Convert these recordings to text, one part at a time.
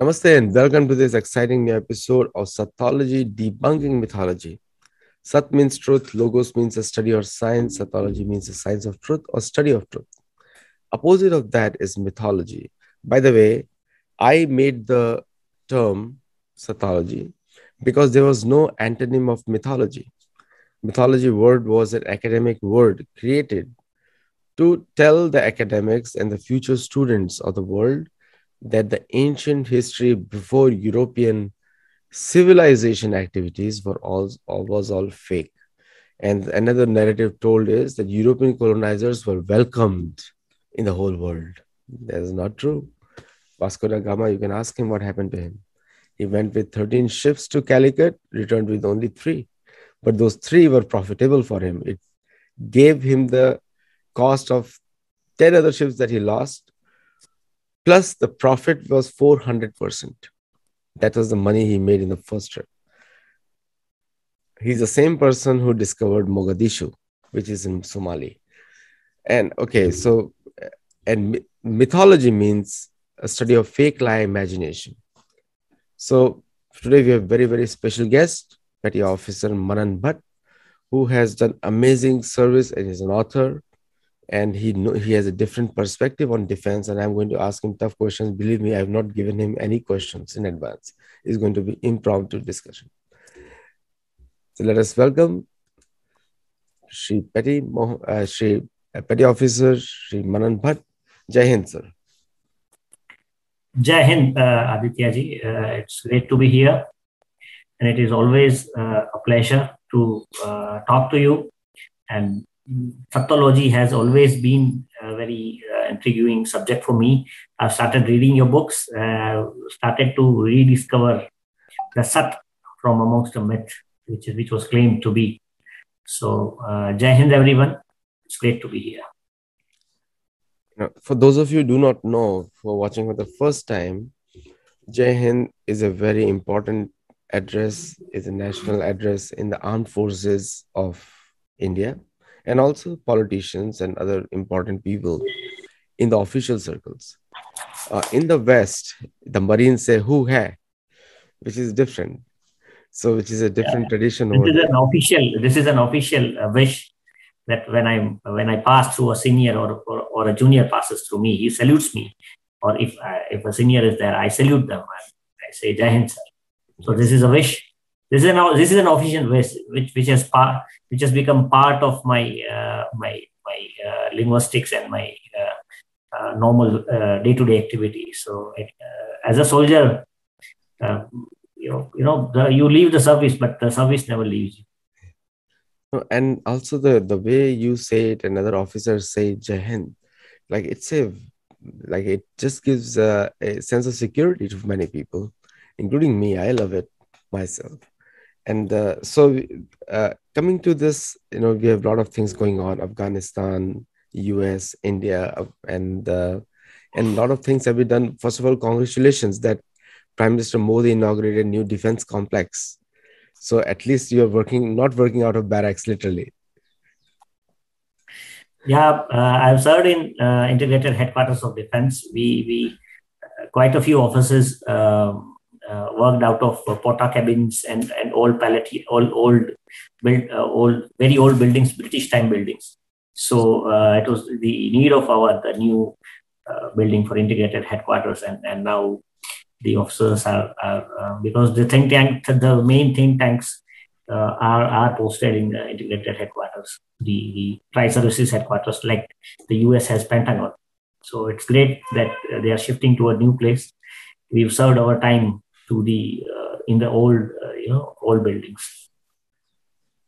Namaste and welcome to this exciting new episode of Sathology Debunking Mythology. Sat means truth, Logos means a study or science, Sathology means a science of truth or study of truth. Opposite of that is mythology. By the way, I made the term Sathology because there was no antonym of mythology. Mythology word was an academic word created to tell the academics and the future students of the world that the ancient history before European civilization activities was all fake. And another narrative told is that European colonizers were welcomed in the whole world. That is not true. Vasco da Gama, you can ask him what happened to him. He went with 13 ships to Calicut, returned with only three. But those three were profitable for him. It gave him the cost of 10 other ships that he lost, plus the profit was 400%. That was the money he made in the first trip. He's the same person who discovered Mogadishu, which is in Somali. And okay, so and mythology means a study of fake lie imagination. So today we have very, very special guest, Petty Officer Manan Bhatt, who has done amazing service and is an author. And he has a different perspective on defense. And I'm going to ask him tough questions. Believe me, I have not given him any questions in advance. It's going to be impromptu discussion. So let us welcome Shri Petty Officer Shri Manan Bhatt. Jai Hind, sir. Jai Hind, Aditya ji. It's great to be here. And it is always a pleasure to talk to you. And Sathology has always been a very intriguing subject for me. I've started reading your books, started to rediscover the Sat from amongst the myth, which was claimed to be. So, Jai Hind, everyone. It's great to be here. Now, for those of you who do not know, who are watching for the first time, Jai Hind is a very important address, is a national address in the armed forces of India, and also politicians and other important people in the official circles. In the West, the Marines say "Who hai," which is different. So, which is a different tradition over there. This is an official wish that when I pass through a senior or a junior passes through me, he salutes me. Or if a senior is there, I salute them. I say Jai Hind, sir. So this is a wish. This is an official wish which has become part of my linguistics and my normal day-to-day activities. So as a soldier, you leave the service, but the service never leaves you. And also the way you say it and other officers say Jai Hind, like it just gives a sense of security to many people, including me. I love it myself. And coming to this, we have a lot of things going on: Afghanistan, US, India, and a lot of things have been done. First of all, congratulations that Prime Minister Modi inaugurated a new defense complex. So at least you're not working out of barracks, literally. Yeah, I've served in integrated headquarters of defense. We quite a few officers worked out of porta cabins and old very old buildings, British time buildings. So it was the need of the new building for integrated headquarters, and now the officers are because the main think tanks are posted in the integrated headquarters, the tri-services headquarters, like the US has Pentagon. So it's great that they are shifting to a new place. We've served our time to in the old buildings.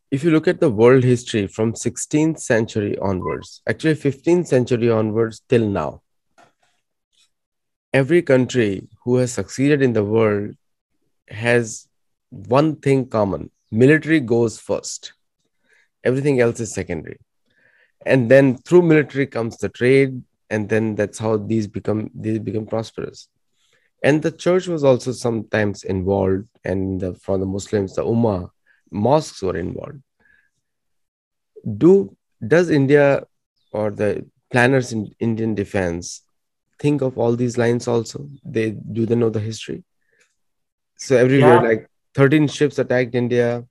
If you look at the world history from 16th century onwards, actually 15th century onwards till now, every country who has succeeded in the world has one thing common: military goes first. Everything else is secondary. And then through military comes the trade, and then that's how these become prosperous. And the church was also sometimes involved, and for the Muslims, the Ummah, mosques were involved. Does India or the planners in Indian defense think of all these lines also? They know the history? So everywhere, Yeah, like 13 ships attacked India,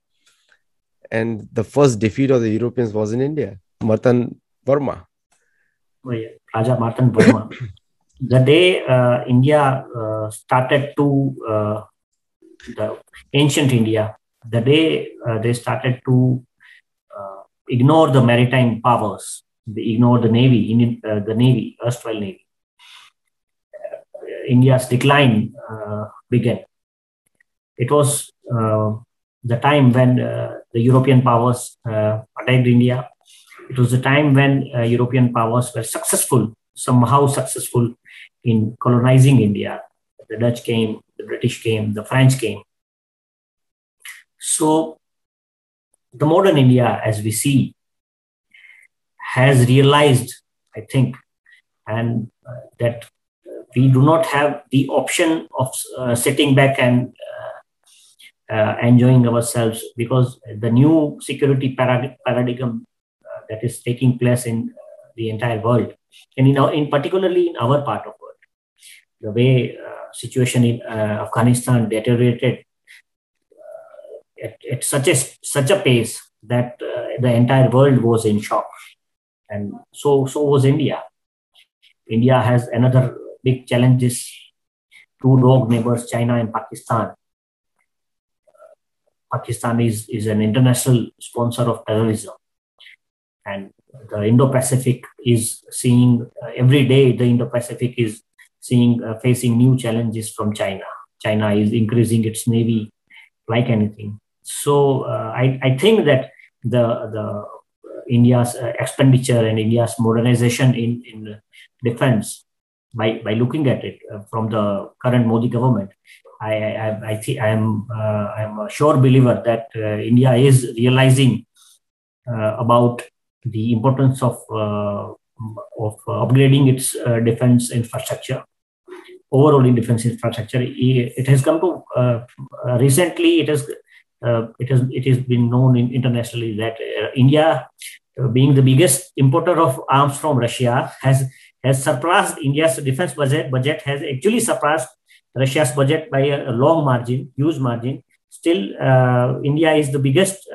and the first defeat of the Europeans was in India. Martan Verma. Raja Martan Verma. The day India started to the ancient India, the day they started to ignore the maritime powers, they ignore the navy, the navy, erstwhile navy. India's decline began. It was the time when the European powers attacked India. It was the time when European powers were somehow successful in colonizing India. The Dutch came, the British came, the French came. So the modern India, as we see, has realized, I think, and that we do not have the option of sitting back and enjoying ourselves, because the new security paradigm that is taking place in the entire world, and in particularly in our part of the world, the way situation in Afghanistan deteriorated at such a pace that the entire world was in shock, and so was India. India has another big challenges: two rogue neighbors, China and Pakistan. Pakistan is an international sponsor of terrorism, and the Indo-Pacific is seeing every day. The Indo-Pacific is seeing facing new challenges from China. China is increasing its navy like anything. So I think that the India's expenditure and India's modernization in defense, by looking at it from the current Modi government, I think I'm a sure believer that India is realizing about the importance of upgrading its defense infrastructure. Overall, in defense infrastructure, it has come to recently. It has been known internationally that India, being the biggest importer of arms from Russia, has surpassed India's defense budget has actually surpassed Russia's budget by a long margin, huge margin. Still, India is the biggest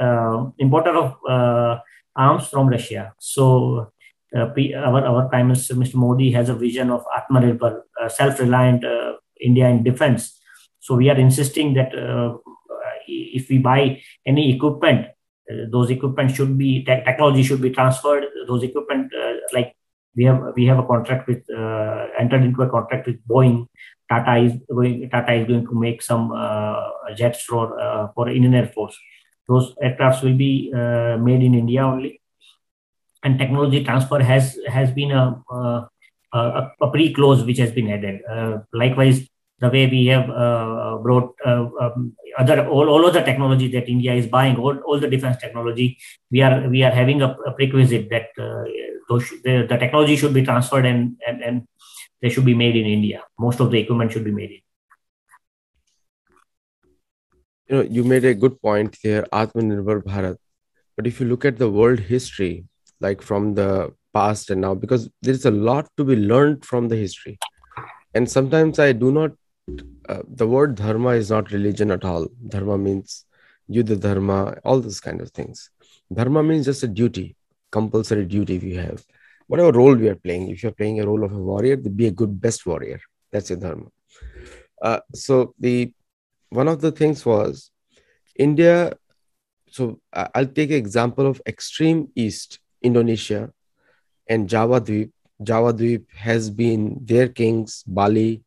importer of arms from Russia. So our Prime Minister, Mr. Modi, has a vision of Atmanirbhar, self-reliant India in defense. So we are insisting that if we buy any equipment, those equipment should be technology should be transferred. Those equipment, like we have a contract with entered into a contract with Boeing. Tata is going to make some jets for Indian Air Force. Those aircrafts will be made in India only, and technology transfer has been a pre-clause which has been added. Likewise, the way we have brought all other technology that India is buying, all the defense technology, we are having a prerequisite that the technology should be transferred and they should be made in India. Most of the equipment should be made in. You made a good point there, Atmanirbhar Bharat. But if you look at the world history, like from the past and now, because there's a lot to be learned from the history. And sometimes I do not, the word dharma is not religion at all. Dharma means yuddha dharma, all those kind of things. Dharma means just a duty, compulsory duty we have. Whatever role we are playing, if you're playing a role of a warrior, be a best warrior. That's your dharma. So one of the things was India. So I'll take an example of extreme east, Indonesia and Java Dweep. Java Dweep has been their kings, Bali.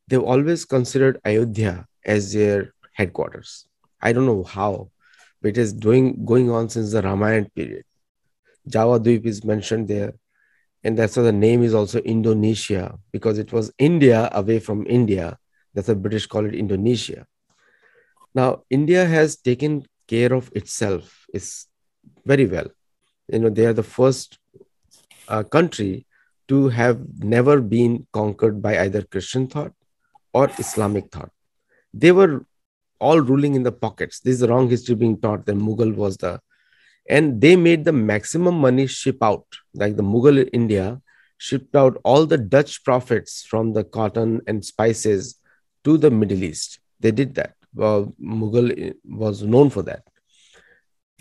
They've always considered Ayodhya as their headquarters. I don't know how, but it is going on since the Ramayana period. Java Dweep is mentioned there. And that's why the name is also Indonesia, because it was India away from India. That's why British call it Indonesia. Now, India has taken care of itself is very well. They are the first country to have never been conquered by either Christian thought or Islamic thought. They were all ruling in the pockets. This is the wrong history being taught that Mughal was and they made the maximum money ship out. Like the Mughal India shipped out all the Dutch profits from the cotton and spices to the Middle East. They did that. Well, Mughal was known for that.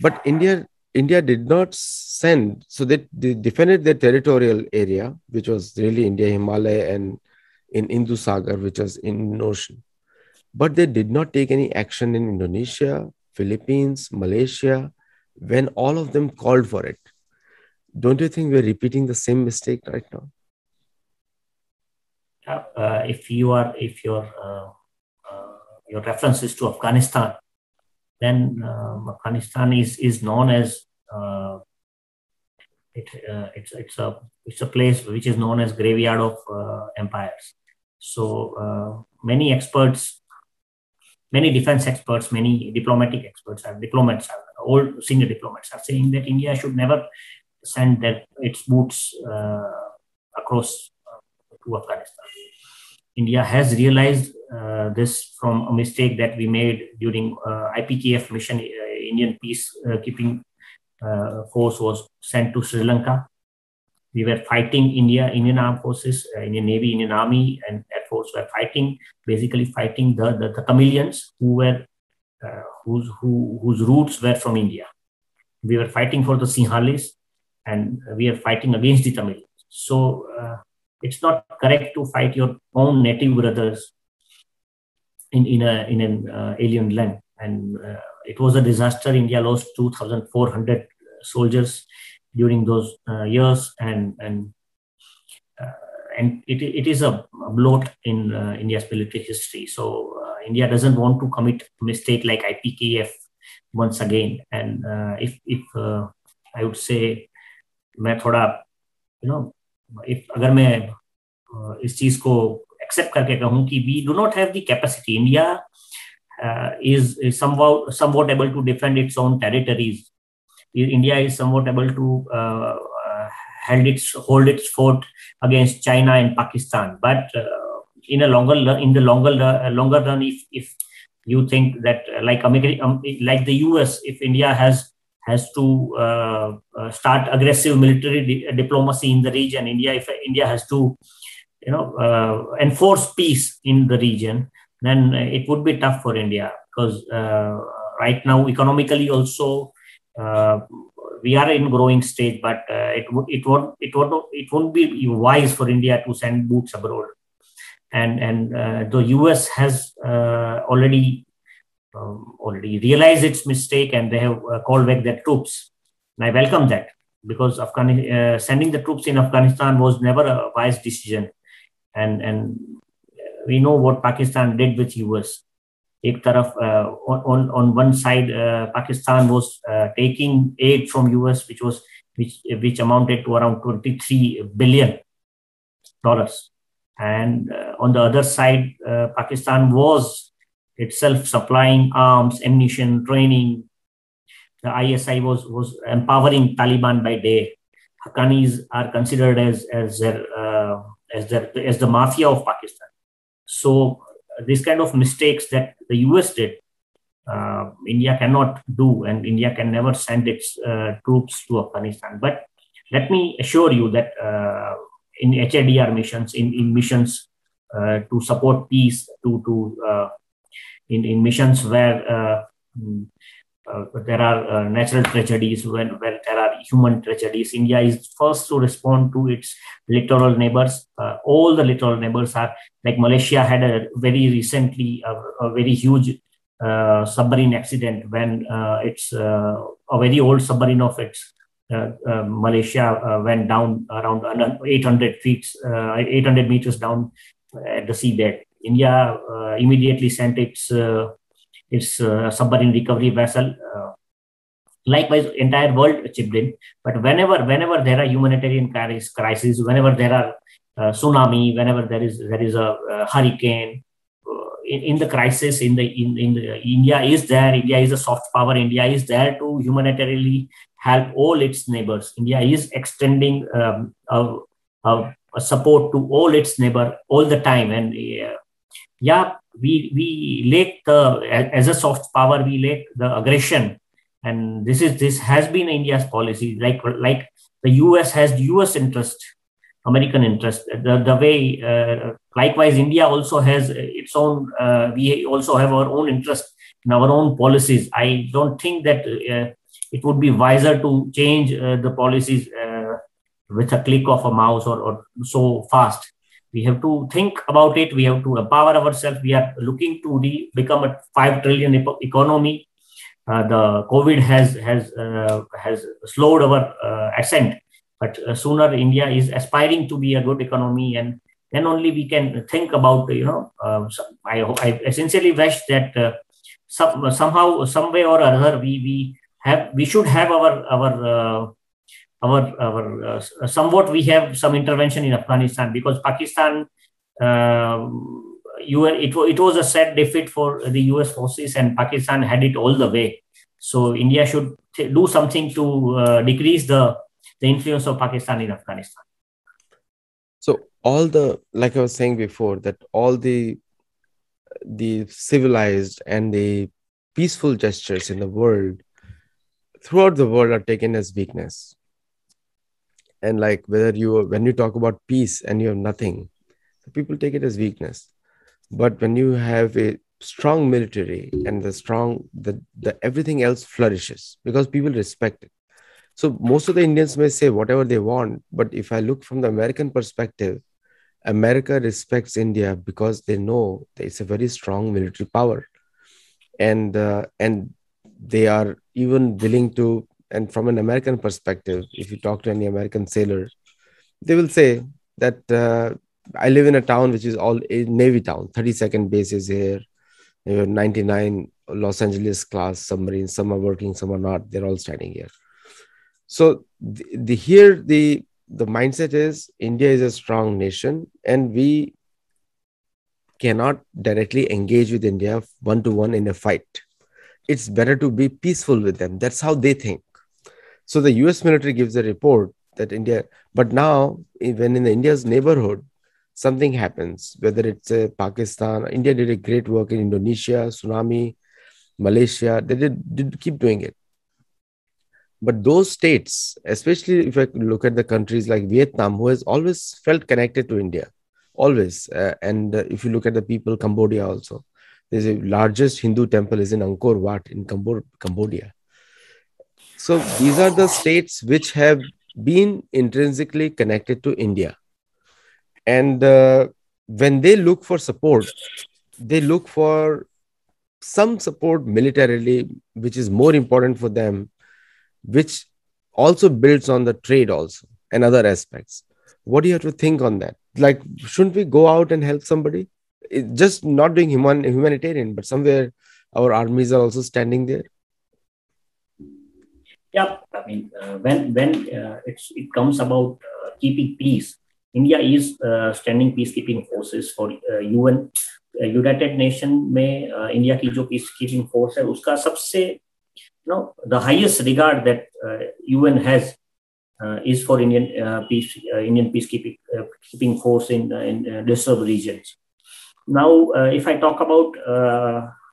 But India did not send, so they defended their territorial area, which was really India, Himalaya, and in Indus Sagar, which was in ocean. But they did not take any action in Indonesia, Philippines, Malaysia, when all of them called for it. Don't you think we're repeating the same mistake right now? If your reference is to Afghanistan, then Afghanistan is known as it's a place which is known as graveyard of empires. So many experts, many defense experts, many diplomatic experts, all senior diplomats are saying that India should never send its boots across to Afghanistan. India has realized this from a mistake that we made during IPKF mission. Indian peacekeeping force was sent to Sri Lanka. We were fighting Indian armed forces, Indian Navy, Indian Army, and Air Force were basically fighting the Tamilians whose roots were from India. We were fighting for the Sinhalese, and we are fighting against the Tamilians. So it's not correct to fight your own native brothers in an alien land. And it was a disaster. India lost 2,400 soldiers during those years, and it is a blot in India's military history. So India doesn't want to commit a mistake like IPKF once again. And if I would say, मैं थोड़ा अगर मैं इस चीज को accept करके कहूं कि we do not have the capacity. India is somewhat able to defend its own territories. India is somewhat able to hold its fort against China and Pakistan. But in the longer run, if you think that like the US, if India has to start aggressive military diplomacy in the region, if India has to enforce peace in the region, then it would be tough for India, because right now economically also we are in growing stage, but it won't be wise for India to send boots abroad. And the US has already realized its mistake, and they have called back their troops. And I welcome that, because sending the troops in Afghanistan was never a wise decision. And we know what Pakistan did with US. Ek taraf, on one side, Pakistan was taking aid from US, which amounted to around $23 billion. And on the other side, Pakistan was itself supplying arms, ammunition, training. The ISI was empowering Taliban by day. Haqqanis are considered as the mafia of Pakistan. So this kind of mistakes that the US did, India cannot do, and India can never send its troops to Afghanistan. But let me assure you that in HIDR missions, in missions to support peace, in missions where there are natural tragedies, where there are human tragedies, India is first to respond to its littoral neighbors. All the littoral neighbors are, like Malaysia had a very recently a very huge submarine accident when it's a very old submarine of its Malaysia went down around 800 meters down at the seabed. India immediately sent its submarine recovery vessel. Likewise, entire world chipped in. But whenever there are humanitarian crises, whenever there are tsunami, whenever there is a hurricane, in the crisis, India is there. India is a soft power. India is there to humanitarianly help all its neighbors. India is extending a support to all its neighbor all the time. And we lack as a soft power, we lack the aggression. And this has been India's policy. Like the US has US interest American interest. The way, likewise, India also has its own, we also have our own interest in our own policies. I don't think that it would be wiser to change the policies with a click of a mouse or so fast. We have to think about it. We have to empower ourselves. We are looking to become a 5 trillion economy. The COVID has slowed our ascent, but sooner India is aspiring to be a good economy, and then only we can think about I sincerely wish that somehow, some way or other, we should have our somewhat we have some intervention in Afghanistan, because Pakistan. It was a sad defeat for the US forces, and Pakistan had it all the way. So India should do something to decrease the influence of Pakistan in Afghanistan. So like I was saying before, that all the civilized and the peaceful gestures in the world, throughout the world, are taken as weakness. And like when you talk about peace and you have nothing, people take it as weakness. But when you have a strong military and the everything else flourishes because people respect it. So most of the Indians may say whatever they want, but if I look from the American perspective, America respects India because they know that it's a very strong military power, and they are even willing to. And from an American perspective, if you talk to any American sailor, they will say that I live in a town which is all a Navy town. 32nd base is here. 99 Los Angeles class submarines. Some are working, some are not. They're all standing here. So the mindset is India is a strong nation, and we cannot directly engage with India one-to-one in a fight. It's better to be peaceful with them. That's how they think. So the US military gives a report that India, but now even in India's neighborhood, something happens, whether it's Pakistan. India did a great work in Indonesia, tsunami, Malaysia. They did keep doing it. But those states, especially if I look at the countries like Vietnam, who has always felt connected to India, always. And if you look at the people, Cambodia also, there's a largest Hindu temple is in Angkor Wat in Cambodia. So these are the states which have been intrinsically connected to India. And when they look for support, they look for some support militarily, which is more important for them, which also builds on the trade also and other aspects. What do you have to think on that? Like, shouldn't we go out and help somebody? Just not doing humanitarian, but somewhere our armies are also standing there. Yeah, I mean, when it comes about keeping peace, India is standing peacekeeping forces for UN. United Nation में India की जो peacekeeping force है, उसका सबसे the highest regard that UN has is for Indian peacekeeping keeping force in disturbed regions. Now, if I talk about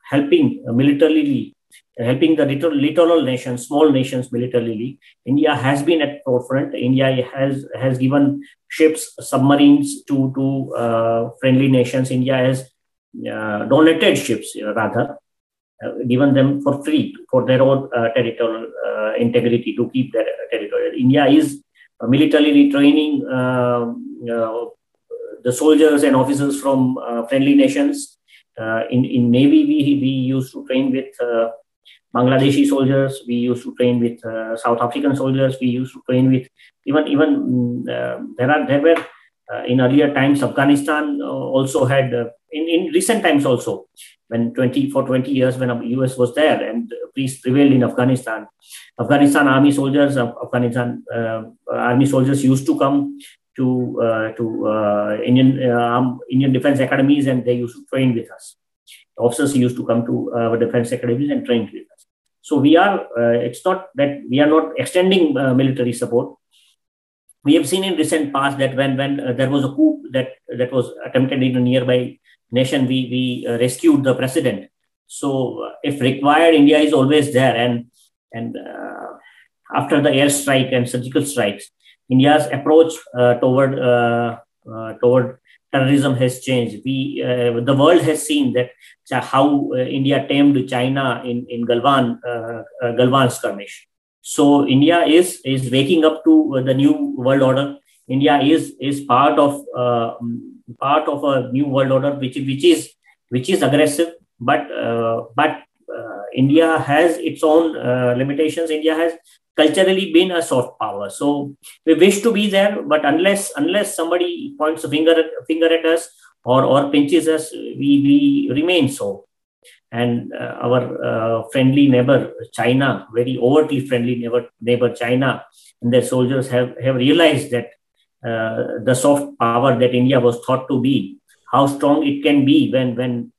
helping militarily, helping the littoral nations, small nations militarily, India has been at forefront. India has given ships, submarines to friendly nations. India has donated ships, rather, given them for free for their own territorial integrity, to keep their territory. India is militarily training the soldiers and officers from friendly nations. In Navy, we used to train with Bangladeshi soldiers. We used to train with South African soldiers. We used to train with even there were in earlier times, Afghanistan also had in recent times also, when 20 years when US was there and peace prevailed in Afghanistan. Afghanistan army soldiers used to come to Indian defense academies, and they used to train with us. Officers used to come to our defense academies and train with us. So we are. It's not that we are not extending military support. We have seen in recent past that when there was a coup that was attempted in a nearby nation, we rescued the president. So if required, India is always there. And after the airstrike and surgical strikes, India's approach toward terrorism has changed. The world has seen that how India tamed China in Galwan skirmish. So India is waking up to the new world order. India is part of a new world order which is aggressive, but India has its own limitations. India has culturally been a soft power, so we wish to be there, but unless somebody points a finger at us or pinches us, we remain so. And our friendly neighbor China, very overtly friendly neighbor China, and their soldiers have realized that the soft power that India was thought to be, how strong it can be when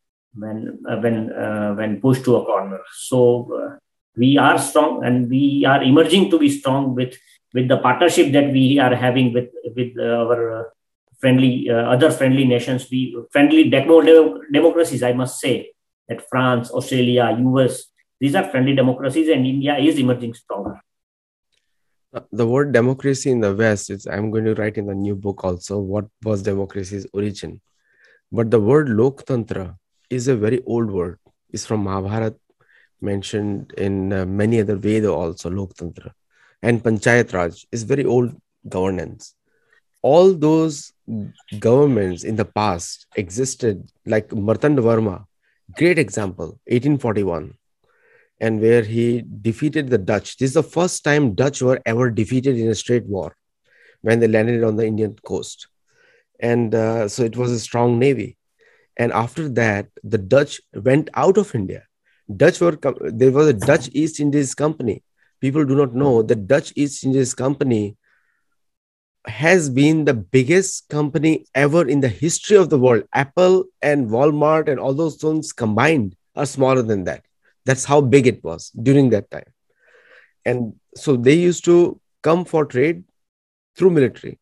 pushed to a corner. So we are strong, and we are emerging to be strong with the partnership that we are having with our friendly other friendly nations, we friendly democracies, I must say, that France, Australia, US, these are friendly democracies, and India is emerging stronger. The word democracy in the West, I'm going to write in the new book also what was democracy's origin. But the word Loktantra is a very old word. It's from Mahabharata, mentioned in many other Veda also, Loktantra. And Panchayat Raj is very old governance. All those governments in the past existed, like Martanda Varma, great example, 1841, and where he defeated the Dutch. This is the first time Dutch were ever defeated in a straight war when they landed on the Indian coast. And so it was a strong navy. And after that, the Dutch went out of India. There was a Dutch East Indies Company. People do not know that Dutch East Indies Company has been the biggest company ever in the history of the world. Apple and Walmart and all those things combined are smaller than that. That's how big it was during that time. And so they used to come for trade through military.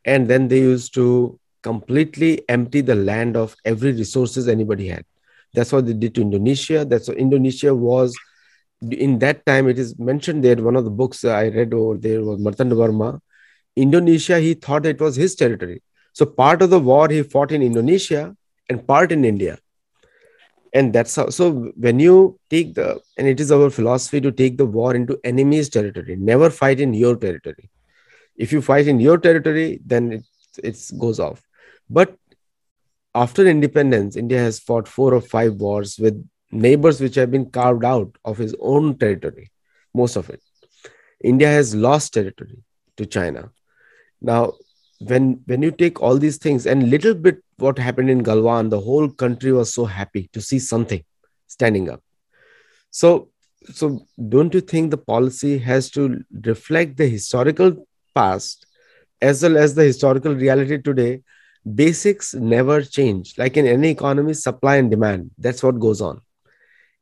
And then they used to completely empty the land of every resources anybody had. That's what they did to Indonesia. That's what Indonesia was. In that time, it is mentioned there, one of the books I read over there was Martanda Varma. Indonesia, he thought it was his territory. So part of the war he fought in Indonesia and part in India. And that's how, so when you take and it is our philosophy to take the war into enemy's territory, never fight in your territory. If you fight in your territory, then it goes off. But after independence, India has fought 4 or 5 wars with neighbors which have been carved out of his own territory, most of it. India has lost territory to China. Now, when you take all these things and little bit what happened in Galwan, the whole country was so happy to see something standing up. So don't you think the policy has to reflect the historical past as well as the historical reality today? Basics never change. Like in any economy, supply and demand, that's what goes on.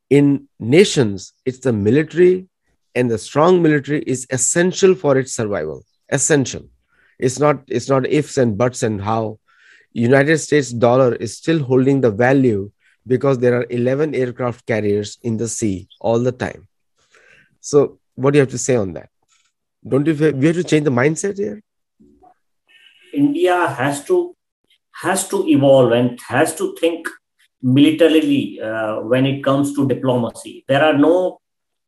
In nations, it's the military, and the strong military is essential for its survival. Essential. It's not ifs and buts and how. United States dollar is still holding the value because there are 11 aircraft carriers in the sea all the time. So what do you have to say on that? Don't you we have to change the mindset here? India has to evolve and has to think militarily when it comes to diplomacy. There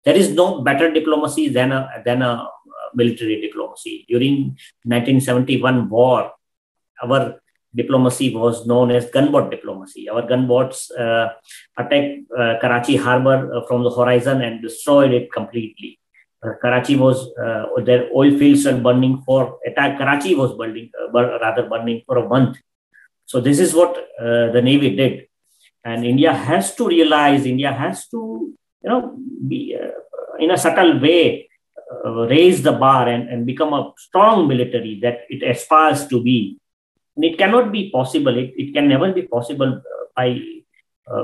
is no better diplomacy than a military diplomacy. During 1971 war, our diplomacy was known as gunboat diplomacy. Our gunboats attacked Karachi harbor from the horizon and destroyed it completely. Karachi was their oil fields were burning for attack. Karachi was burning for a month. So this is what the Navy did, and India has to realize. India has to be in a subtle way raise the bar and become a strong military that it aspires to be. And it cannot be possible. It can never be possible by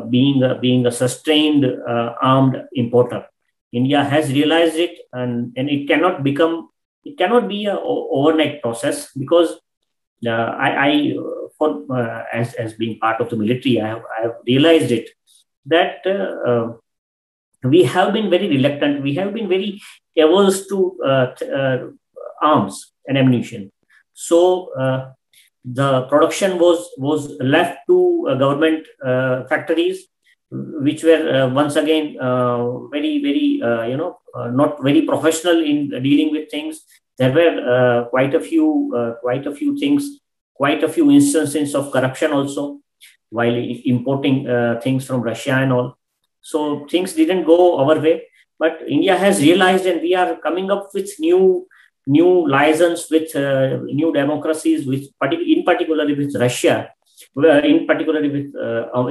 being a sustained armed importer. India has realized it, and it cannot be an overnight process, because as being part of the military, I have realized it that we have been very reluctant. We have been very averse to arms and ammunition. So the production was left to government factories, which were once again very not very professional in dealing with things. There were quite a few things, quite a few instances of corruption also while importing things from Russia and all. So things didn't go our way, but India has realized, and we are coming up with new liaisons with new democracies, in particular with Russia, in particular with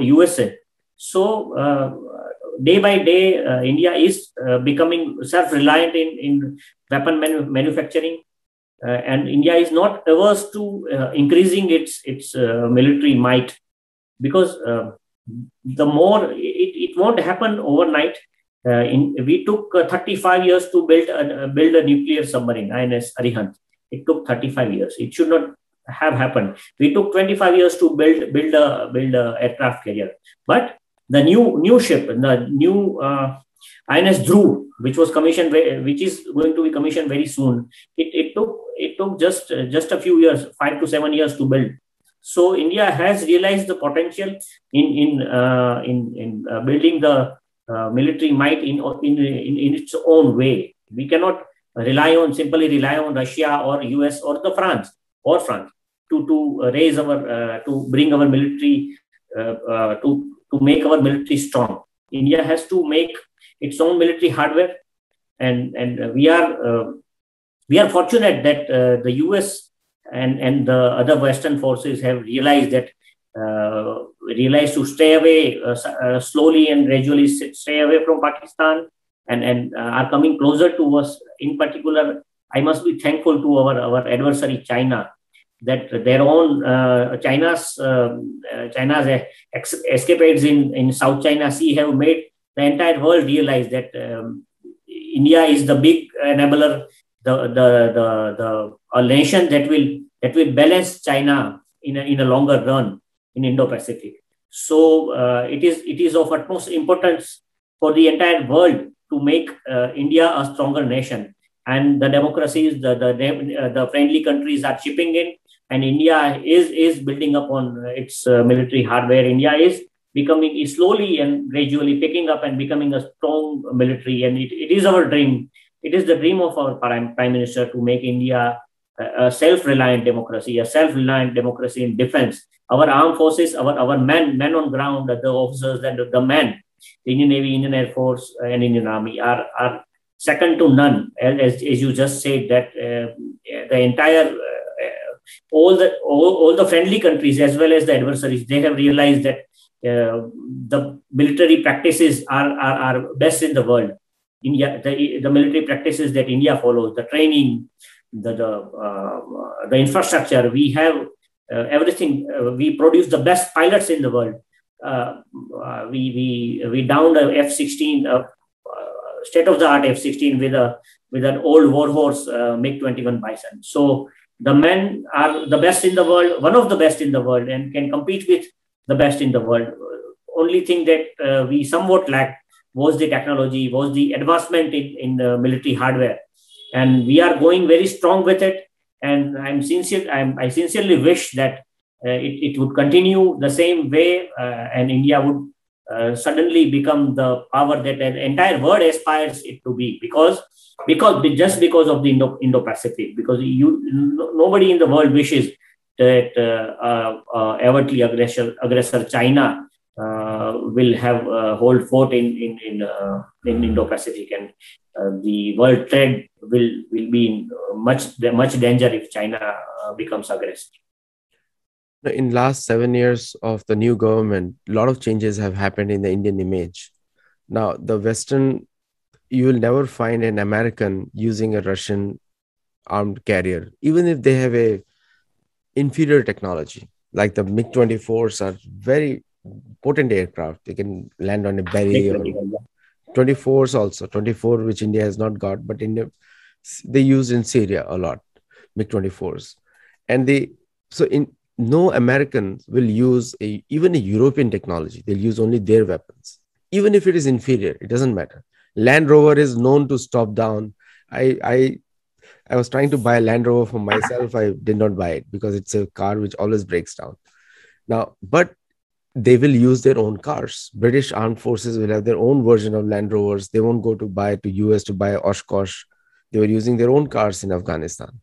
USA. So day by day, India is becoming self-reliant in weapon manufacturing, and India is not averse to increasing its military might, because the more it won't happen overnight. We took 35 years to build a nuclear submarine, INS Arihant. It took 35 years. It should not have happened. We took 25 years to build a aircraft carrier. But the new ship, the new INS Dhruv, which was commissioned, which is going to be commissioned very soon, it took just a few years, 5 to 7 years to build. So India has realized the potential in building the military might in its own way. We cannot simply rely on Russia or US or France to raise our to bring our military to make our military strong. India has to make its own military hardware, and we are fortunate that the US and the other Western forces have realized to stay away slowly and gradually stay away from Pakistan, and are coming closer to us. In particular, I must be thankful to our adversary China, that their own China's escapades in South China Sea have made the entire world realize that India is the big enabler, a nation that will balance China in a longer run in Indo-Pacific. So it is of utmost importance for the entire world to make India a stronger nation, and the democracies, the friendly countries are chipping in, and India is building up on its military hardware. India is becoming slowly and gradually picking up and becoming a strong military, and it is our dream. It is the dream of our Prime Minister to make India a self-reliant democracy in defense. Our armed forces, our men on ground, the officers and the men, the Indian Navy, Indian Air Force, and Indian Army are second to none. As you just said, that the entire all the friendly countries as well as the adversaries, they have realized that the military practices are best in the world. India, the military practices that India follows, the training, the infrastructure, we have everything. We produce the best pilots in the world. We downed a F-16, state-of-the-art F-16 with an old warhorse MiG-21 Bison. So the men are the best in the world, one of the best in the world, and can compete with the best in the world. Only thing that we somewhat lacked was the technology, was the advancement in the military hardware, and we are going very strong with it. And I sincerely wish that it would continue the same way, and India would suddenly become the power that the entire world aspires it to be, because of the Indo-Pacific. Because nobody in the world wishes that overtly aggressor China will have hold fort in Indo-Pacific, and the world trade will be in much danger if China becomes aggressive. In last 7 years of the new government, a lot of changes have happened in the Indian image. Now, the Western, you will never find an American using a Russian armed carrier, even if they have a inferior technology. Like the MiG-24s are very potent aircraft. They can land on a berry. Or 24s also, 24 which India has not got, but they use in Syria a lot, MiG-24s. And no Americans will use even a European technology. They'll use only their weapons. Even if it is inferior, it doesn't matter. Land Rover is known to stop down. I I was trying to buy a Land Rover for myself. I did not buy it because it's a car which always breaks down. Now, but they will use their own cars. British Armed Forces will have their own version of Land Rovers. They won't go to buy to US to buy Oshkosh. They were using their own cars in Afghanistan.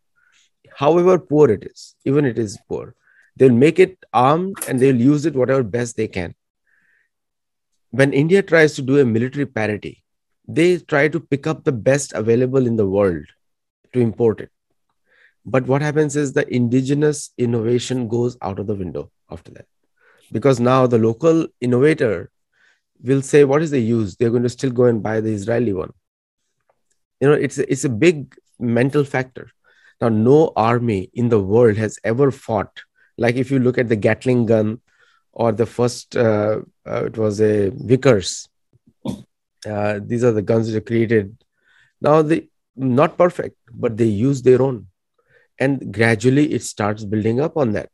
However poor it is, even it is poor, they'll make it armed and they'll use it whatever best they can. When India tries to do a military parity, they try to pick up the best available in the world to import it. But what happens is the indigenous innovation goes out of the window after that. Because now the local innovator will say, what is the use? They're going to still go and buy the Israeli one. It's a big mental factor. Now, no army in the world has ever fought. Like if you look at the Gatling gun or the first, it was a Vickers. These are the guns that are created. Now, they not perfect, but they use their own. And gradually it starts building up on that.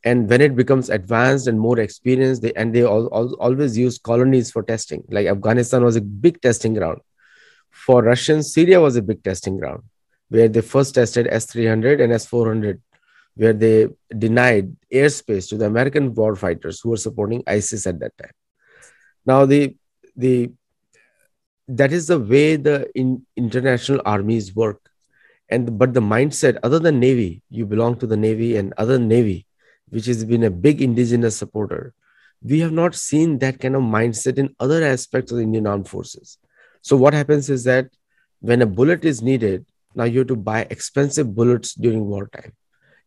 And when it becomes advanced and more experienced, they always use colonies for testing. Like Afghanistan was a big testing ground. For Russians, Syria was a big testing ground where they first tested S-300 and S-400, where they denied airspace to the American war fighters who were supporting ISIS at that time. Now, that is the way the international armies work. But the mindset, other than Navy, you belong to the Navy, and other than Navy, which has been a big indigenous supporter, we have not seen that kind of mindset in other aspects of the Indian Armed Forces. So what happens is that when a bullet is needed, now you have to buy expensive bullets during wartime,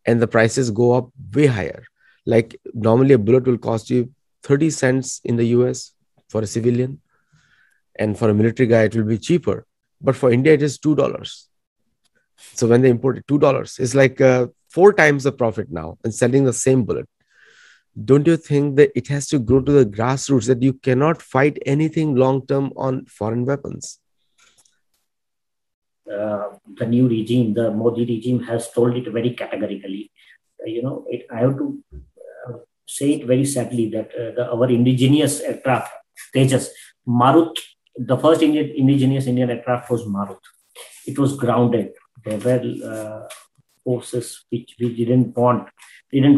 and the prices go up way higher. Like normally a bullet will cost you 30 cents in the US for a civilian, and for a military guy, it will be cheaper. But for India, it is $2. So when they import it, $2, it's like 4 times the profit now and selling the same bullet. Don't you think that it has to go to the grassroots, that you cannot fight anything long-term on foreign weapons? The new regime, the Modi regime, has told it very categorically. I have to say it very sadly that our indigenous aircraft, Tejas, Marut, the first indigenous Indian aircraft was Marut. It was grounded. There were forces which didn't want India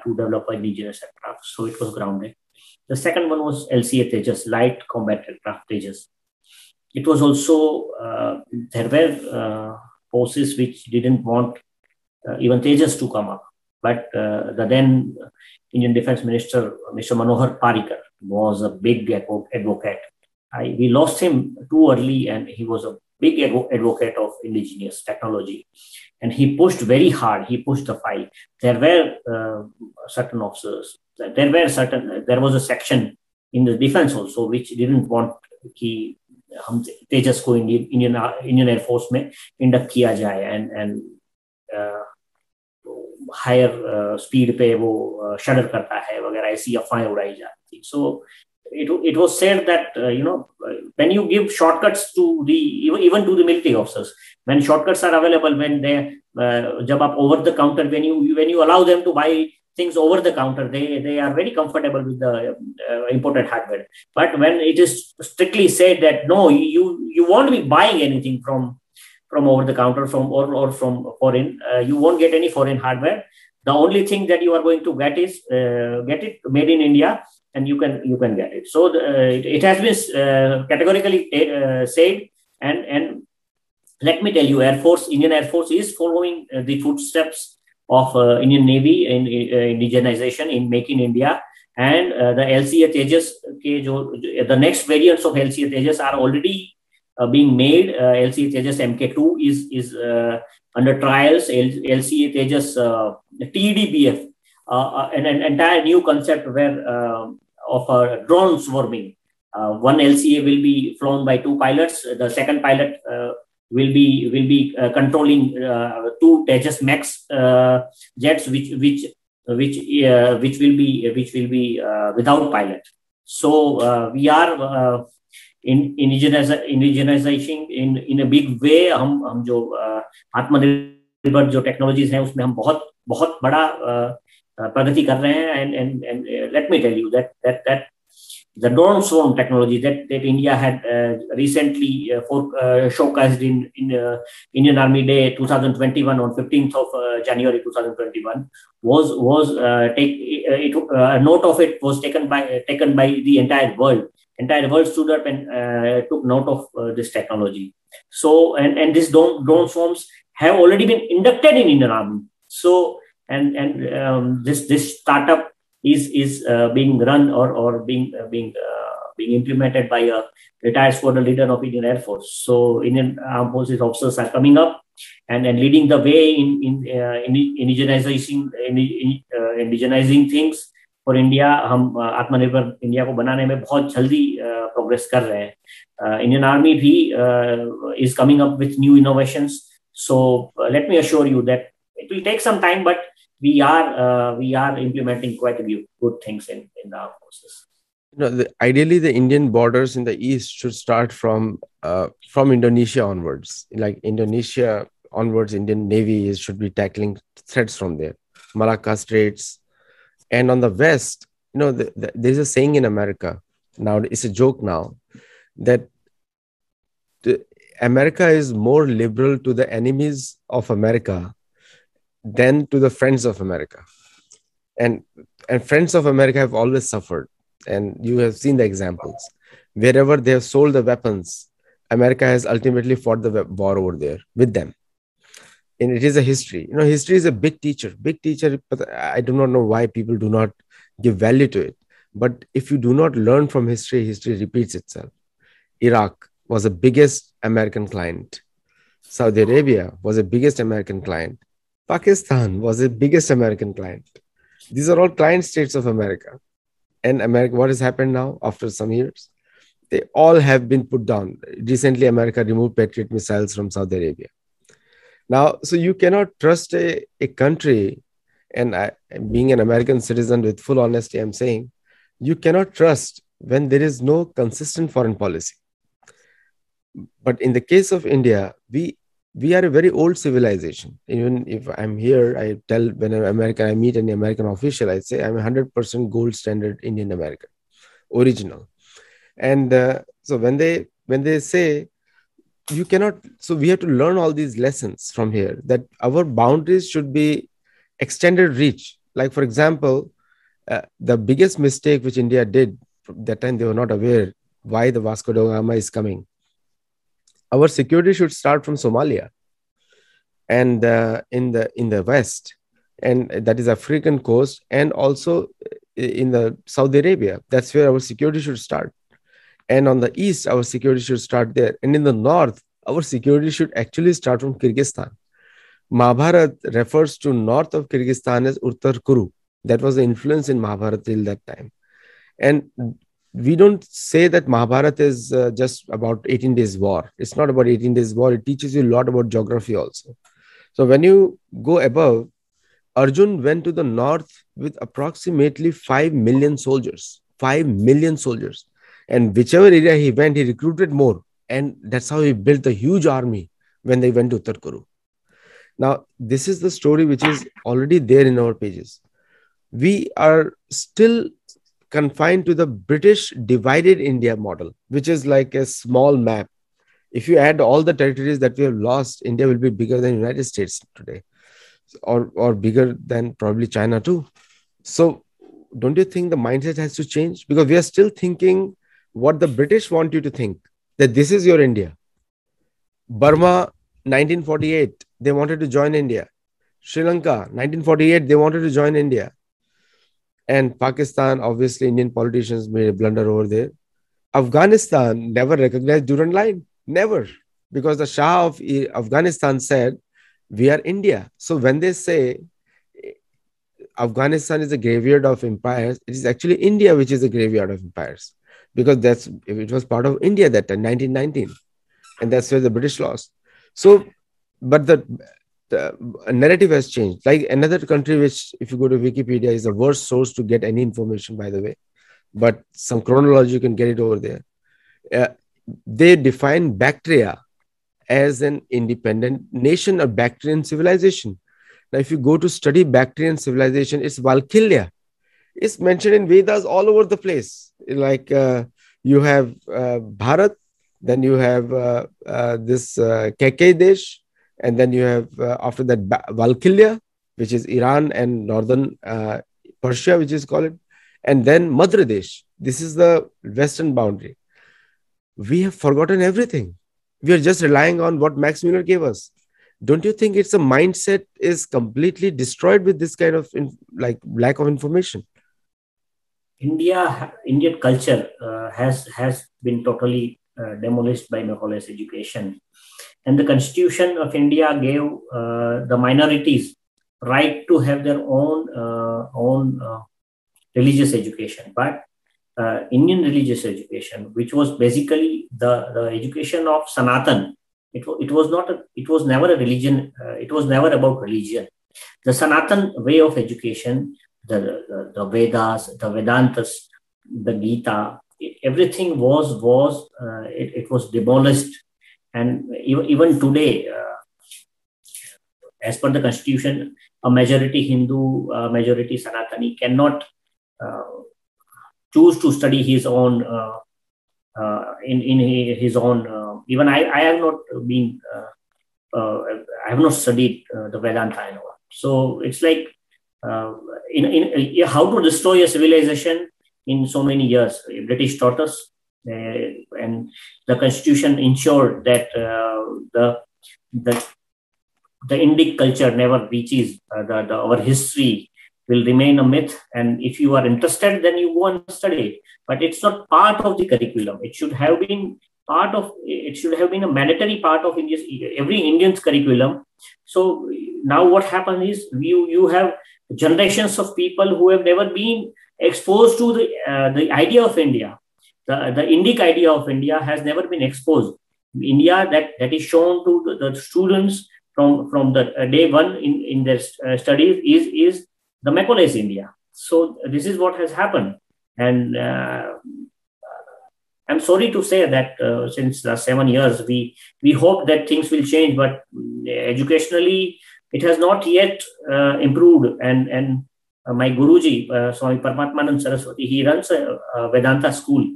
to develop indigenous aircraft, so it was grounded. The second one was LCA Tejas, light combat aircraft Tejas. It was also there were forces which didn't want even Tejas to come up, but the then Indian Defense Minister, Mr. Manohar Parrikar, was a big advocate. We lost him too early, and he was a big advocate of indigenous technology, and he pushed very hard. He pushed the fight. There were certain officers. There was a section in the defense also which didn't want कि हम तेजस को Indian air force में induct किया जाए and higher speed पे वो शडर करता है वगैरह, ऐसी अफवाहें उड़ाई जाती. सो it was said that when you give shortcuts to even to the military officers, when shortcuts are available, when they jab aap over the counter, when you allow them to buy things over the counter, they are very comfortable with the imported hardware. But when it is strictly said that no, you won't be buying anything from over the counter or from foreign, you won't get any foreign hardware. The only thing that you are going to get is get it made in India, and you can get it. So it has been categorically said, and let me tell you, Indian Air Force is following the footsteps of Indian Navy in indigenization, in Make in India, and the LCA Tejas, the next variants of LCA Tejas are already being made. LCA Tejas MK2 is under trials. LCA Tejas TDBF, an entire new concept where of drone swarming. One LCA will be flown by 2 pilots. The second pilot will be controlling 2 Tejas Max jets, which will be without pilot. So we are indigenization in a big way. हम जो आत्मनिर्भर जो technologies हैं उसमें हम बहुत बड़ा प्रगति कर रहे हैं. And let me tell you that the drone swarm technology that India had recently showcased in Indian Army Day 2021 on 15th of January 2021 was a note of it was taken by the entire world. Entire world stood up and took note of this technology. So and these drone swarms have already been inducted in Indian Army. So this startup is being run or being implemented by a retired squadron leader of Indian Air Force. So Indian Armed Forces officers are coming up and leading the way in indigenizing things for India. हम आत्मनिर्भर India को बनाने में बहुत जल्दी progress कर रहे हैं. Indian Army भी is coming up with new innovations. So let me assure you that it will take some time, but we are implementing quite a few good things in the armed forces. Ideally, the Indian borders in the east should start from Indonesia onwards. Like Indonesia onwards, Indian Navy should be tackling threats from there, Malacca Straits, and on the west, there's a saying in America now. It's a joke now that America is more liberal to the enemies of America than to the friends of America. And friends of America have always suffered. And you have seen the examples. Wherever they have sold the weapons, America has ultimately fought the war over there with them. And it is a history. History is a big teacher. Big teacher, but I do not know why people do not give value to it. But if you do not learn from history, history repeats itself. Iraq was the biggest American client. Saudi Arabia was the biggest American client. Pakistan was the biggest American client. These are all client states of America. And America, what has happened now after some years? They all have been put down. Recently, America removed Patriot missiles from Saudi Arabia. Now, so you cannot trust a country, and being an American citizen with full honesty, I'm saying, you cannot trust when there is no consistent foreign policy. But in the case of India, we are a very old civilization. Even if I'm here, I tell when I meet any American official, I say I'm 100% gold standard Indian American, original. And so when they say you cannot, so we have to learn all these lessons from here, that our boundaries should be extended reach. Like, for example, the biggest mistake which India did, that time they were not aware why the Vasco da Gama is coming. Our security should start from Somalia and in the west, and that is African coast, and also in the Saudi Arabia. That's where our security should start. And on the east, our security should start there. And in the north, our security should actually start from Kyrgyzstan. Mahabharata refers to north of Kyrgyzstan as Uttar Kuru. That was the influence in Mahabharata till that time. And we don't say that Mahabharata is just about 18 days war. It's not about 18 days war. It teaches you a lot about geography also. So when you go above, Arjun went to the north with approximately 5 million soldiers. 5 million soldiers. And whichever area he went, he recruited more. And that's how he built a huge army when they went to Uttar Kuru. Now, this is the story which is already there in our pages. We are still confined to the British divided India model, which is like a small map. If you add all the territories that we have lost, India will be bigger than United States today, or bigger than probably China too. So don't you think the mindset has to change? Because we are still thinking what the British want you to think, that this is your India. Burma, 1948, they wanted to join India. Sri Lanka, 1948, they wanted to join India. And Pakistan, obviously, Indian politicians made a blunder over there. Afghanistan never recognized Durand Line. Never. Because the Shah of Afghanistan said, we are India. So when they say Afghanistan is a graveyard of empires, it is actually India which is a graveyard of empires. Because it was part of India that time, 1919. And that's where the British lost. So, but the narrative has changed. Like another country which, if you go to Wikipedia, is the worst source to get any information, by the way, but some chronology, you can get it over there. They define Bactria as an independent nation, a Bactrian civilization. Now, if you go to study Bactrian civilization, it's Valkyria. It's mentioned in Vedas all over the place. Like you have Bharat, then you have this Kekai Desh, and then you have after that Valkylia, which is Iran and northern Persia, which is called, and then Madhya Desh. This is the western boundary. We have forgotten everything. We are just relying on what Max Muller gave us. Don't you think it's a mindset is completely destroyed with this kind of like lack of information? Indian culture has been totally demolished by Macaulay's education, and the Constitution of India gave the minorities right to have their own religious education, but Indian religious education, which was basically the education of Sanatan, it was not it was never a religion. It was never about religion. The Sanatan way of education, the Vedas, the Vedantas, the Gita, everything it was demolished, and even today, as per the constitution, a majority Hindu, majority Sanatani cannot choose to study his own in his own. Even I have not been. I have not studied the Vedanta and all. So it's like in how to destroy a civilization in so many years. British taught us, and the constitution ensured that the Indic culture never reaches our history will remain a myth. And if you are interested, then you go and study. But it's not part of the curriculum. It should have been a mandatory part of every Indian's curriculum. So now what happens is you have generations of people who have never been exposed to the idea of India. The Indic idea of India has never been exposed. India that is shown to the students from the day one in their studies is the Macaulay's India. So this is what has happened. And I'm sorry to say that since the 7 years, we hope that things will change, but educationally, it has not yet improved. And my Guruji, Swami Paramatmanand Saraswati, he runs a Vedanta school,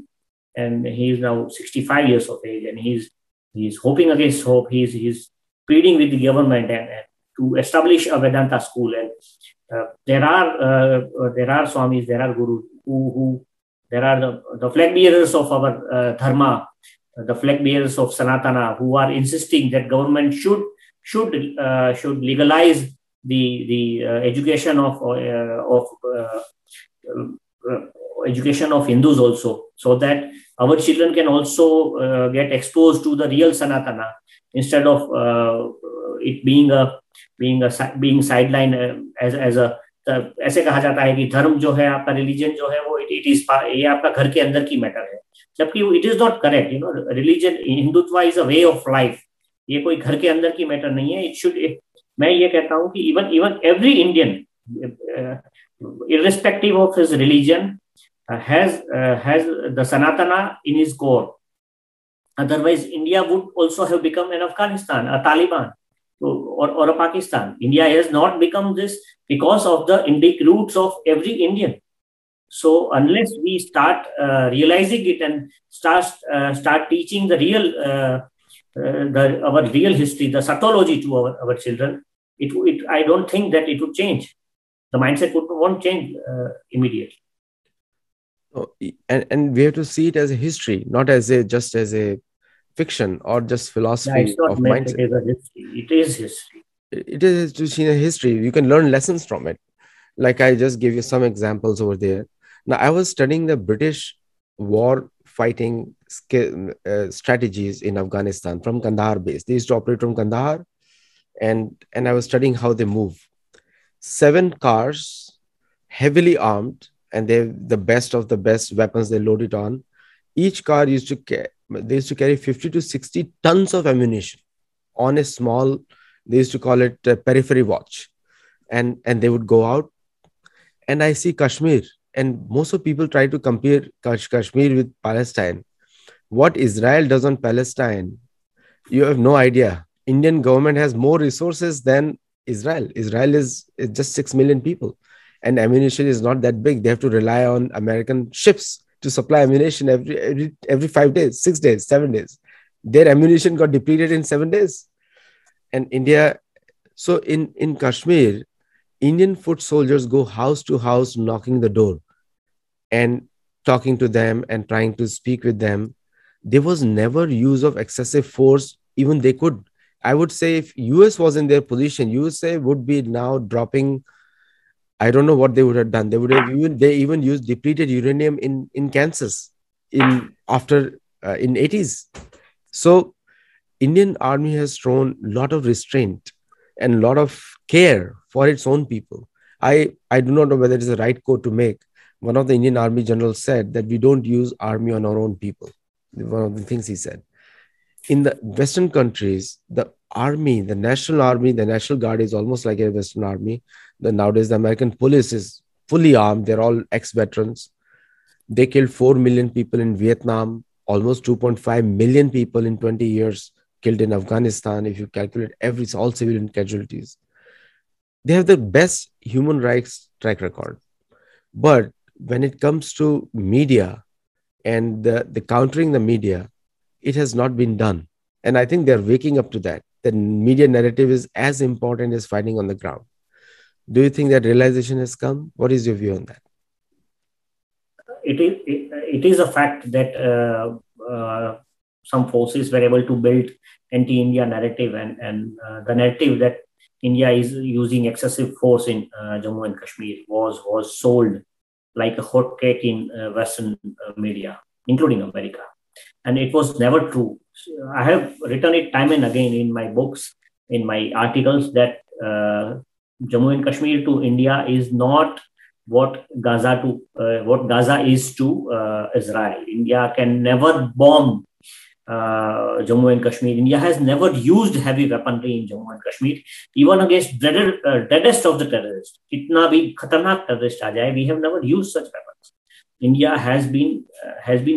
and he is now 65 years of age, and he's hoping against hope. He's pleading with the government and to establish a Vedanta school. And there are Swamis, there are Gurus who there are the flag bearers of our dharma, the flag bearers of Sanatana, who are insisting that government should legalize the education of Hindus also, so that our children can also get exposed to the real Sanatana instead of it being sidelined as a ऐसे कहा जाता है कि धर्म जो है आपका religion जो है वो इट इज ये आपका घर के अंदर की मैटर है, जबकि it is not correct. Religion Hindutva is a way of life. ये कोई घर के अंदर की मैटर नहीं है. इट शुड मैं ये कहता हूँ कि even every Indian irrespective of his religion has the Sanatana in his core. Otherwise India would also have become an Afghanistan, a Taliban, or a Pakistan. India has not become this because of the Indic roots of every Indian. So unless we start realizing it and start teaching the real our real history, the Satology to our children, I don't think that it would change. The mindset won't change immediately. Oh, and we have to see it as a history, not as just as a fiction or just philosophy of mindset. It is history. It is to see a history. You can learn lessons from it. Like I just gave you some examples over there. Now I was studying the British war fighting strategies in Afghanistan from Kandahar base. They used to operate from Kandahar, and I was studying how they move. 7 cars, heavily armed, and they have the best of the best weapons they loaded on. Each car they used to carry 50 to 60 tons of ammunition on a small, they used to call it a periphery watch. And they would go out, and I see Kashmir, and most of people try to compare Kashmir with Palestine. What Israel does on Palestine, you have no idea. Indian government has more resources than Israel. Israel is just 6 million people. and ammunition is not that big. They have to rely on American ships to supply ammunition every 5 days, 6 days, 7 days. Their ammunition got depleted in 7 days. And India, so in Kashmir, Indian foot soldiers go house to house knocking the door and talking to them and trying to speak with them. There was never use of excessive force. Even they could, I would say, if US was in their position, USA would be now dropping. I don't know what they would have done. They even used depleted uranium in Kansas in after in 80s. So Indian army has shown a lot of restraint and a lot of care for its own people. I do not know whether it is the right quote to make. One of the Indian army generals said that we don't use army on our own people. One of the things he said. In the Western countries, the army, the national army, the National Guard is almost like a Western army. Nowadays, the American police is fully armed. They're all ex-veterans. They killed 4 million people in Vietnam, almost 2.5 million people in 20 years killed in Afghanistan. If you calculate all civilian casualties, they have the best human rights track record. But when it comes to media and the countering the media, it has not been done. And I think they're waking up to that. The media narrative is as important as fighting on the ground. Do you think that realization has come? What is your view on that? It is a fact that some forces were able to build anti-India narrative, and the narrative that India is using excessive force in Jammu and Kashmir was sold like a hot cake in Western media, including America. And it was never true. I have written it time and again in my books, in my articles, that Jammu and Kashmir to India is not what Gaza is to Israel. India can never bomb Jammu and Kashmir. India has never used heavy weaponry in Jammu and Kashmir, even against deadest of the terrorists. Itna bhi khatarnak terrorist aa jaye, we have never used such weapons. India has been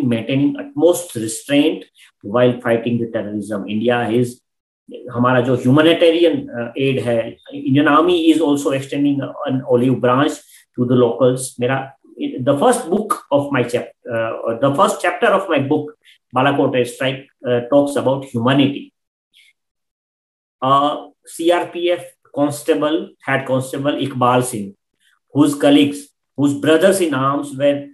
maintaining utmost restraint while fighting the terrorism. India is हमारा जो humanitarian aid है, Indian Army is also extending an olive branch to the locals. The first chapter of my book, Balakot Airstrike, talks about humanity. CRPF head constable Iqbal Singh, whose colleagues, whose brothers in arms were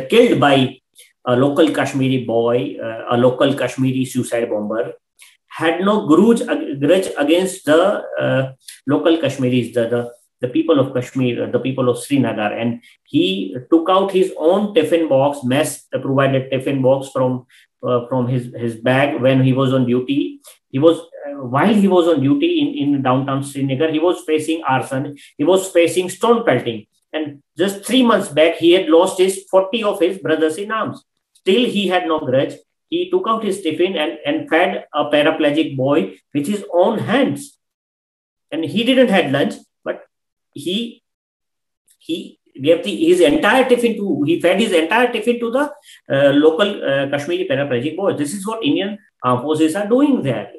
killed by a local Kashmiri boy, a local Kashmiri suicide bomber, had no grudge against the local Kashmiris, the people of Kashmir, the people of Srinagar. And he took out his own tiffin box, provided tiffin box from his bag when he was on duty. While he was on duty in downtown Srinagar, he was facing arson, he was facing stone pelting. And just 3 months back, he had lost 40 of his brothers in arms. Still, he had no grudge. He took out his tiffin and fed a paraplegic boy with his own hands. And he didn't have lunch, but he gave his entire tiffin he fed his entire tiffin to the local Kashmiri paraplegic boy. This is what Indian forces are doing there.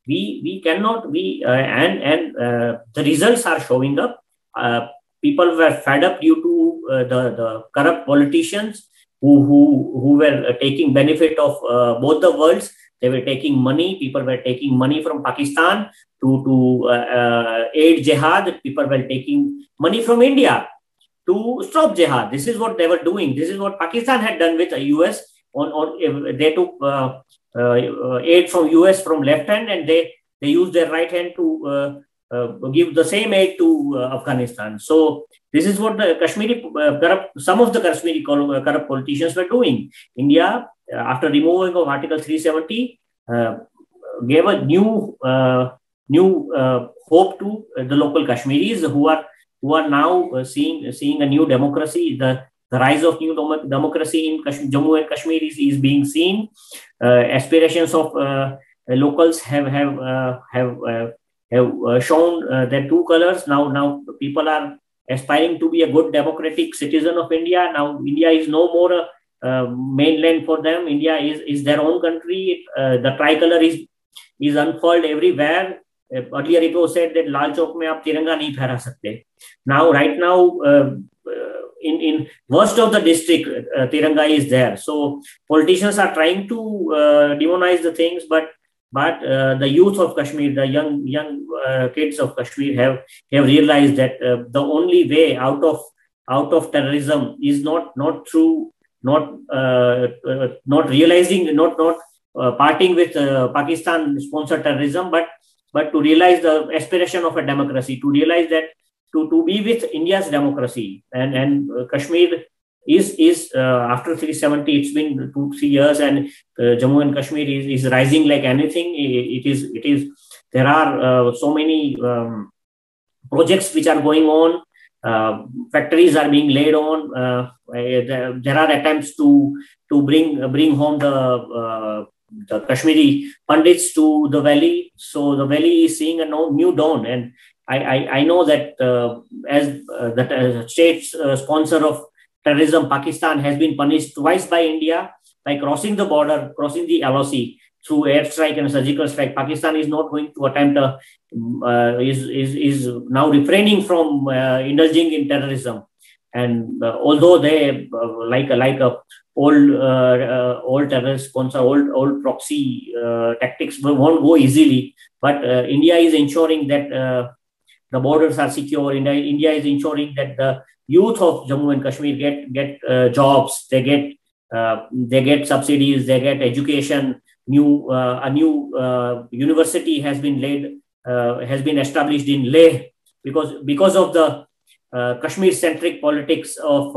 We cannot, the results are showing up. People were fed up due to the corrupt politicians who were taking benefit of both the worlds. They were taking money. People were taking money from Pakistan to aid jihad. People were taking money from India to stop jihad. This is what they were doing. This is what Pakistan had done with the US. They took aid from US from left hand, and they used their right hand to give the same aid to Afghanistan. So this is what the some of the Kashmiri corrupt politicians were doing. India, after removing of Article 370, gave a new hope to the local Kashmiris who are now seeing a new democracy. The rise of new democracy in Jammu and Kashmir is being seen. Aspirations of locals have shown their true colors. Now people are aspiring to be a good democratic citizen of India. Now India is no more a mainland for them. India is their own country. The tricolor is unfurled everywhere. earlier it was said that Lal Chowk mein aap tiranga nahi phehra sakte. Now, right now, in worst of the district, tiranga is there. So politicians are trying to demonize the things, but the youth of Kashmir, the young kids of Kashmir have realized that the only way out of terrorism is not through not realizing, not parting with Pakistan sponsored terrorism, but to realize the aspiration of a democracy, to realize that to be with India's democracy, and Kashmir is after 370, it's been 2-3 years, and Jammu and Kashmir is rising like anything. It is there are so many projects which are going on. Factories are being laid on. There are attempts to bring home the Kashmiri Pandits to the valley. So the valley is seeing a new dawn. And I know that as the state sponsor of terrorism, Pakistan has been punished twice by India by crossing the border, crossing the LOC through airstrike and surgical strike. Pakistan is not going to attempt is now refraining from indulging in terrorism. And although they like a old terrorist sponsor, old proxy tactics won't go easily, but India is ensuring that the borders are secure. India is ensuring that the youth of Jammu and Kashmir get jobs, they get subsidies, they get education. A new university has been established in Leh because of the Kashmir-centric politics of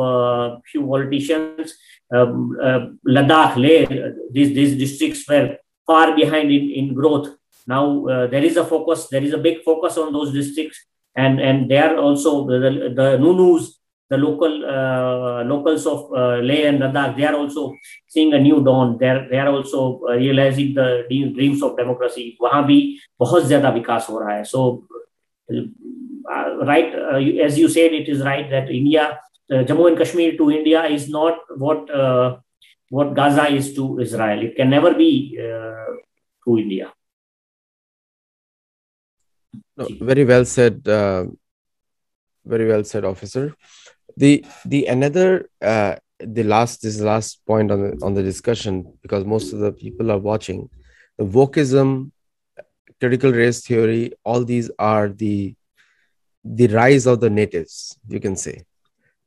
few politicians. Ladakh, Leh, these districts were far behind in growth. Now there is a big focus on those districts, and they are also the Nunus, the locals of Leh and Ladakh. They are also seeing a new dawn. They are also realizing the dreams of democracy. वहाँ भी बहुत ज़्यादा विकास हो रहा है. So right, as you said, it is right that India, Jammu and Kashmir to India is not what Gaza is to Israel. It can never be to India. No, very well said. Very well said, officer. The last point on the discussion, because most of the people are watching. The wokeism, critical race theory, all these are the rise of the natives, you can say.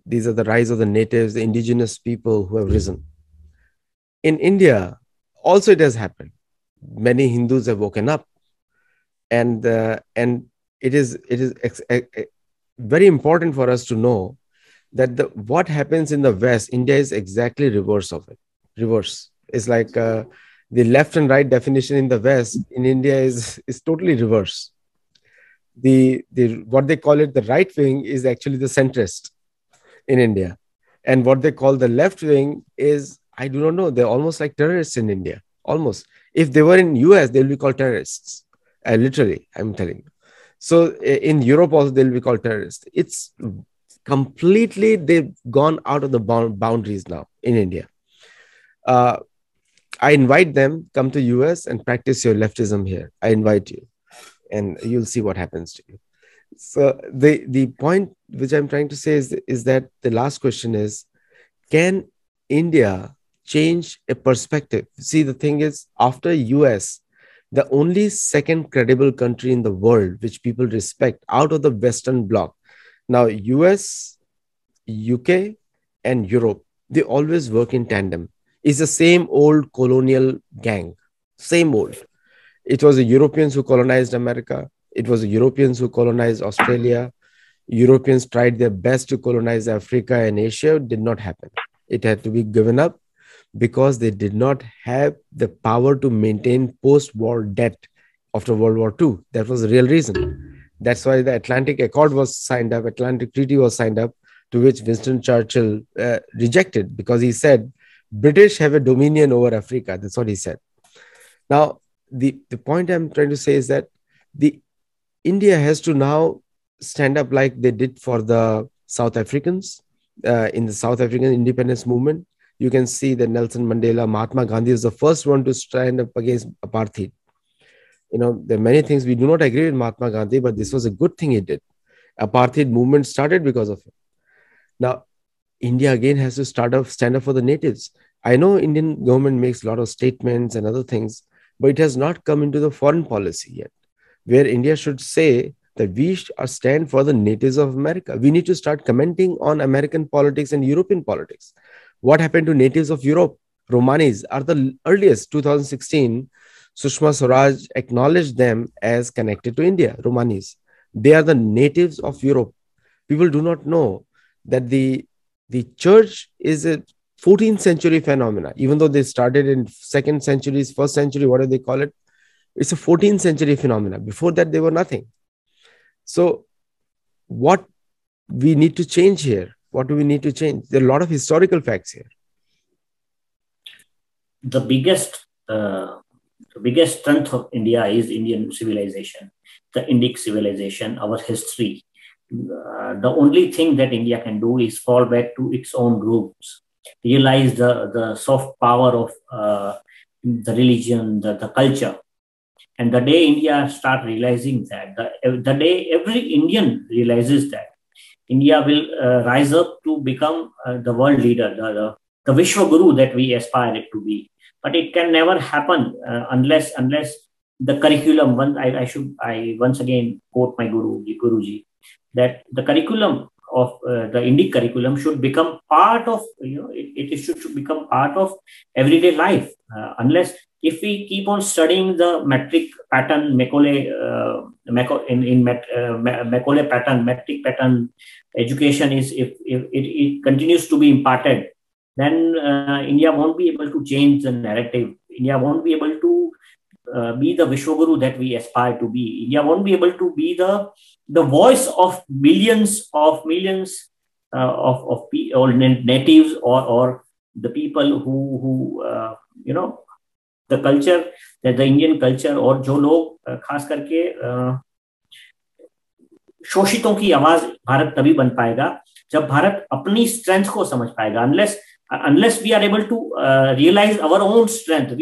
These are the rise of the natives, the indigenous people who have risen. In India, also it has happened. Many Hindus have woken up, and it is very important for us to know that what happens in the West, India is exactly reverse of it. Reverse. It's like the left and right definition in the West, in India is totally reverse. What they call it, the right wing, is actually the centrist in India. And what they call the left wing is, I do not know, they're almost like terrorists in India. Almost. If they were in US, they'll be called terrorists. Literally, I'm telling you. So in Europe also, they'll be called terrorists. It's completely, they've gone out of the boundaries now in India. I invite them, come to US and practice your leftism here. I invite you, and you'll see what happens to you. So the point which I'm trying to say is that the last question is, can India change a perspective? See, the thing is, after US, the only second credible country in the world which people respect out of the Western bloc. Now, US, UK, and Europe, they always work in tandem. It's the same old colonial gang, same old. It was the Europeans who colonized America. It was the Europeans who colonized Australia. Europeans tried their best to colonize Africa and Asia. It did not happen. It had to be given up because they did not have the power to maintain post-war debt after World War II. That was the real reason. That's why the Atlantic Accord was signed up, Atlantic Treaty was signed up, to which Winston Churchill rejected, because he said, British have a dominion over Africa. That's what he said. Now, the point I'm trying to say is that India has to now stand up like they did for the South Africans in the South African independence movement. You can see that Nelson Mandela, Mahatma Gandhi is the first one to stand up against apartheid. There are many things we do not agree with Mahatma Gandhi, but this was a good thing he did. Apartheid movement started because of it. Now, India again has to stand up for the natives. I know Indian government makes a lot of statements and other things, but it has not come into the foreign policy yet, where India should say that we stand for the natives of America. We need to start commenting on American politics and European politics. What happened to natives of Europe? Romanis are the earliest, 2016. Sushma Swaraj acknowledged them as connected to India, Romanis. They are the natives of Europe. People do not know that the church is a 14th century phenomena, even though they started in second centuries, first century, whatever they call it. It's a 14th century phenomena. Before that, they were nothing. So what we need to change here? What do we need to change? There are a lot of historical facts here. The biggest strength of India is Indian civilization, the Indic civilization, our history. The only thing that India can do is fall back to its own roots, realize the soft power of the religion, the culture. And the day India start realizing that, the day every Indian realizes that, India will rise up to become the world leader, the Vishwa Guru that we aspire it to be. But it can never happen unless the curriculum. I once again quote my Guruji, that the curriculum of the Indic curriculum should become part of, it should become part of everyday life. Unless if we keep on studying the metric pattern, Macaulay pattern, metric pattern education is, if it continues to be imparted, then India won't be able to change the narrative. India won't be able to be the Vishwaguru that we aspire to be. India won't be able to be the voice of millions of natives or the people who the culture, that the Indian culture, और जो लोग खास करके शोषितों की आवाज भारत तभी बन पाएगा जब भारत अपनी स्ट्रेंथ को समझ पाएगा. Unless we are able to realize our own strength,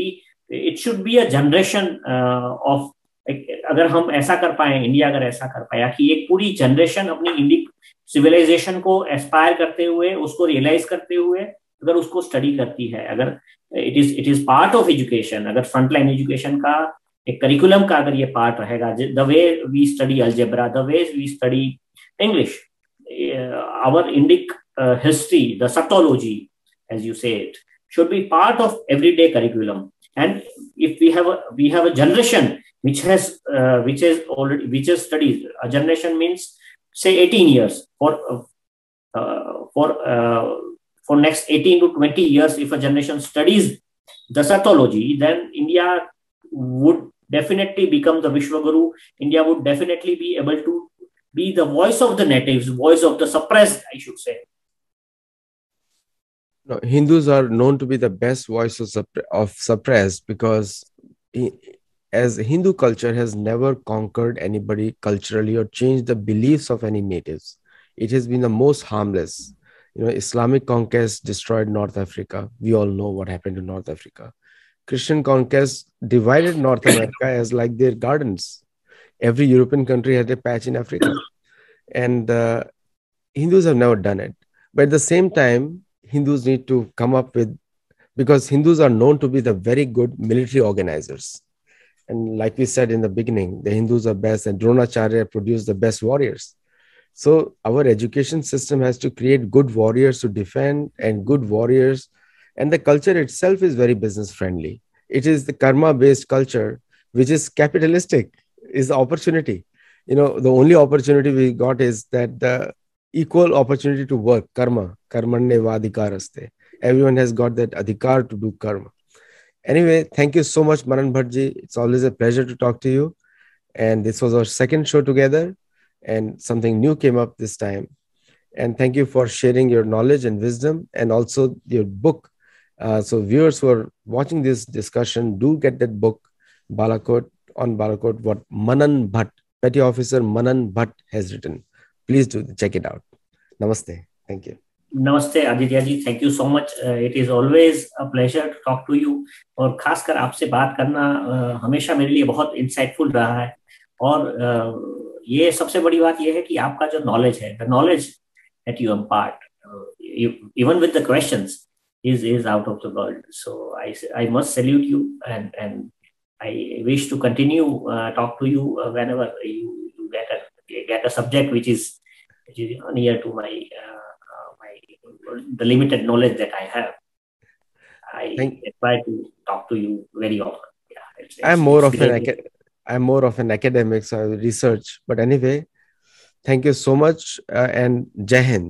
it should be a generation of, अगर हम ऐसा कर पाए, इंडिया अगर ऐसा कर पाया कि एक पूरी जनरेशन अपनी इंडिक सिविलाइजेशन को एस्पायर करते हुए, उसको रियलाइज करते हुए अगर उसको स्टडी करती है, अगर it is part of education, अगर फ्रंटलाइन एजुकेशन का एक करिकुलम का अगर ये पार्ट रहेगा, the way we study algebra, the way we study English, our Indic history, the सटोलॉजी as you say it, should be part of everyday curriculum. And if we have a generation which has studied, a generation means say 18 years, for next 18 to 20 years, if a generation studies the Sathology, then India would definitely become the Vishwaguru. India would definitely be able to be the voice of the natives, voice of the suppressed, I should say. No, Hindus are known to be the best voice of suppressed, because as Hindu culture has never conquered anybody culturally or changed the beliefs of any natives. It has been the most harmless. Islamic conquest destroyed North Africa. We all know what happened to North Africa. Christian conquest divided North America as like their gardens. Every European country had a patch in Africa. And Hindus have never done it. But at the same time, Hindus need to come up with, because Hindus are known to be the very good military organizers. And like we said in the beginning, the Hindus are best, and Dronacharya produced the best warriors. So our education system has to create good warriors to defend, and good warriors. And the culture itself is very business friendly. It is the karma based culture, which is capitalistic, is the opportunity. The only opportunity we got is that the equal opportunity to work, karma, karmanne vadhikaraste. Everyone has got that adhikar to do karma. Anyway, thank you so much, Manan Bhattji. It's always a pleasure to talk to you. And this was our second show together, and something new came up this time. And thank you for sharing your knowledge and wisdom, and also your book. So viewers who are watching this discussion, do get that book, Balakot, what Manan Bhatt, Petty Officer Manan Bhatt has written. Please do check it out. Namaste. Thank you. Namaste Aditya ji, thank you so much. It is always a pleasure to talk to you. और खासकर आपसे बात करना हमेशा मेरे लिए बहुत insightful रहा है. और ये सबसे बड़ी बात ये है कि आपका जो नॉलेज है, the knowledge that you impart, even with the questions, is out of the world. So I must salute you, and I wish to continue talk to you whenever you get a subject which is near to my the limited knowledge that I have. I try to talk to you very often. Yeah, it's great. I'm more of an academic, so I research. But anyway, thank you so much, and Jai Hind.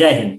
Jai Hind.